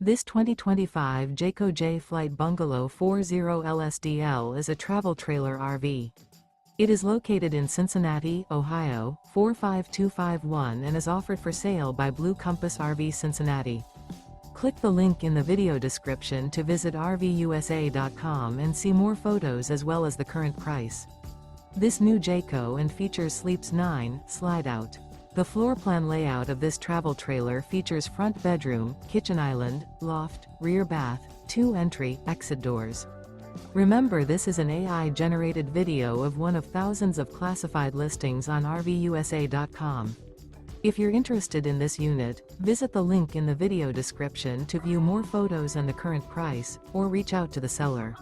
This 2025 Jayco Jay Flight Bungalow 40 LSDL is a travel trailer RV. It is located in Cincinnati, Ohio, 45251 and is offered for sale by Blue Compass RV Cincinnati. Click the link in the video description to visit RVUSA.com and see more photos as well as the current price. This new Jayco and features Sleeps 9, Slideout. The floor plan layout of this travel trailer features front bedroom, kitchen island, loft, rear bath, 2 entry, exit doors. Remember, this is an AI-generated video of one of thousands of classified listings on RVUSA.com. If you're interested in this unit, visit the link in the video description to view more photos and the current price, or reach out to the seller.